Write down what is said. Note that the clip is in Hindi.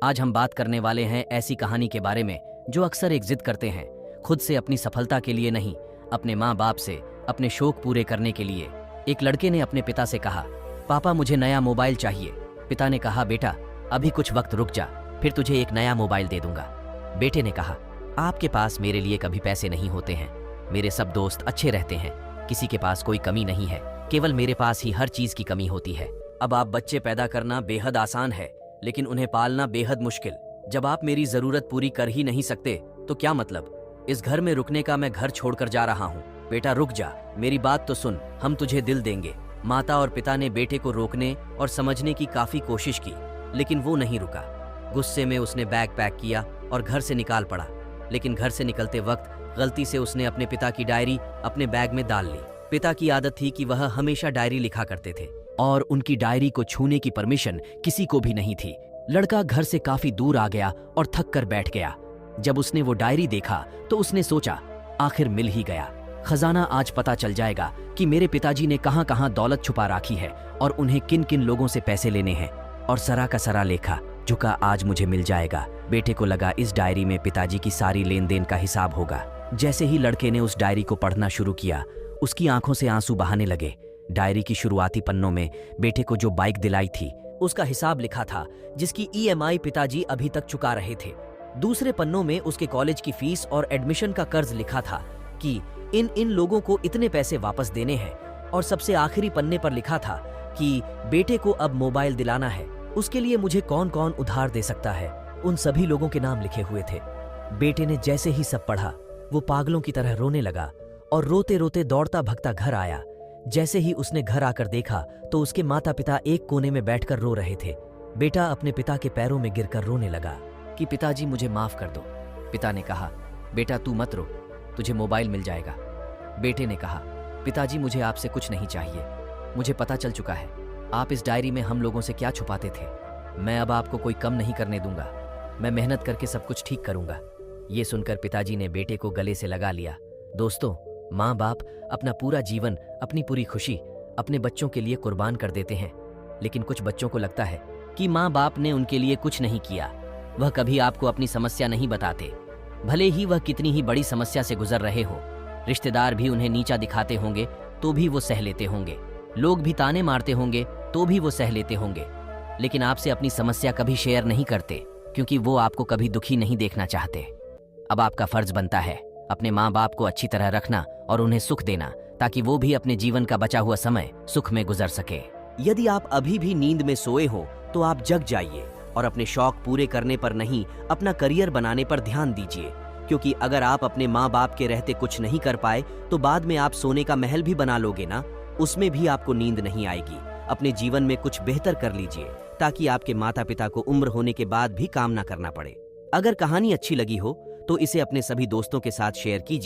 आज हम बात करने वाले हैं ऐसी कहानी के बारे में जो अक्सर एक जिद करते हैं, खुद से अपनी सफलता के लिए नहीं, अपने माँ बाप से अपने शौक पूरे करने के लिए। एक लड़के ने अपने पिता से कहा, पापा मुझे नया मोबाइल चाहिए। पिता ने कहा, बेटा अभी कुछ वक्त रुक जा, फिर तुझे एक नया मोबाइल दे दूंगा। बेटे ने कहा, आपके पास मेरे लिए कभी पैसे नहीं होते हैं, मेरे सब दोस्त अच्छे रहते हैं, किसी के पास कोई कमी नहीं है, केवल मेरे पास ही हर चीज की कमी होती है। अब आप बच्चे पैदा करना बेहद आसान है, लेकिन उन्हें पालना बेहद मुश्किल। जब आप मेरी जरूरत पूरी कर ही नहीं सकते तो क्या मतलब इस घर में रुकने का? मैं घर छोड़कर जा रहा हूँ। बेटा रुक जा, मेरी बात तो सुन, हम तुझे दिल देंगे। माता और पिता ने बेटे को रोकने और समझने की काफी कोशिश की, लेकिन वो नहीं रुका। गुस्से में उसने बैग पैक किया और घर से निकाल पड़ा। लेकिन घर से निकलते वक्त गलती से उसने अपने पिता की डायरी अपने बैग में डाल ली। पिता की आदत थी कि वह हमेशा डायरी लिखा करते थे और उनकी डायरी को छूने की परमिशन किसी को भी नहीं थी। लड़का घर से काफी दूर आ गया और थक कर बैठ गया। जब उसने वो डायरी देखा तो उसने सोचा, आखिर मिल ही गया। खजाना आज पता चल जाएगा कि मेरे पिताजी ने कहां कहां दौलत छुपा रखी है और उन्हें किन किन लोगों से पैसे लेने हैं। और सरा का सरा लेखा झुका, आज मुझे मिल जाएगा। बेटे को लगा इस डायरी में पिताजी की सारी लेन देन का हिसाब होगा। जैसे ही लड़के ने उस डायरी को पढ़ना शुरू किया, उसकी आंखों से आंसू बहाने लगे। डायरी की शुरुआती पन्नों में बेटे को जो बाइक दिलाई थी उसका हिसाब लिखा था, जिसकी ईएमआई पिताजी अभी तक चुका रहे थे। दूसरे पन्नों में उसके कॉलेज की फीस और एडमिशन का कर्ज लिखा था कि इन लोगों को इतने पैसे वापस देने हैं। और सबसे आखिरी पन्ने पर लिखा था कि बेटे को अब मोबाइल दिलाना है, उसके लिए मुझे कौन कौन उधार दे सकता है। उन सभी लोगों के नाम लिखे हुए थे। बेटे ने जैसे ही सब पढ़ा, वो पागलों की तरह रोने लगा और रोते रोते दौड़ता भगता घर आया। जैसे ही उसने घर आकर देखा तो उसके माता पिता एक कोने में बैठकर रो रहे थे। बेटा अपने पिता के पैरों में गिरकर रोने लगा कि पिताजी मुझे माफ कर दो। पिता ने कहा, बेटा तू मत रो, तुझे मोबाइल मिल जाएगा। बेटे ने कहा, पिताजी मुझे आपसे कुछ नहीं चाहिए, मुझे पता चल चुका है आप इस डायरी में हम लोगों से क्या छुपाते थे। मैं अब आपको कोई कम नहीं करने दूंगा, मैं मेहनत करके सब कुछ ठीक करूंगा। ये सुनकर पिताजी ने बेटे को गले से लगा लिया। दोस्तों, माँ बाप अपना पूरा जीवन, अपनी पूरी खुशी अपने बच्चों के लिए कुर्बान कर देते हैं, लेकिन कुछ बच्चों को लगता है कि माँ बाप ने उनके लिए कुछ नहीं किया। वह कभी आपको अपनी समस्या नहीं बताते, भले ही वह कितनी ही बड़ी समस्या से गुजर रहे हो। रिश्तेदार भी उन्हें नीचा दिखाते होंगे तो भी वो सह लेते होंगे, लोग भी ताने मारते होंगे तो भी वो सह लेते होंगे, लेकिन आपसे अपनी समस्या कभी शेयर नहीं करते, क्योंकि वो आपको कभी दुखी नहीं देखना चाहते। अब आपका फर्ज बनता है अपने माँ बाप को अच्छी तरह रखना और उन्हें सुख देना, ताकि वो भी अपने जीवन का बचा हुआ समय सुख में गुजर सके। यदि आप अभी भी नींद में सोए हो तो आप जग जाइए और अपने शौक पूरे करने पर नहीं, अपना करियर बनाने पर ध्यान दीजिए, क्योंकि अगर आप अपने माँ बाप के रहते कुछ नहीं कर पाए तो बाद में आप सोने का महल भी बना लोगे ना, उसमें भी आपको नींद नहीं आएगी। अपने जीवन में कुछ बेहतर कर लीजिए, ताकि आपके माता पिता को उम्र होने के बाद भी काम ना करना पड़े। अगर कहानी अच्छी लगी हो तो इसे अपने सभी दोस्तों के साथ शेयर कीजिए।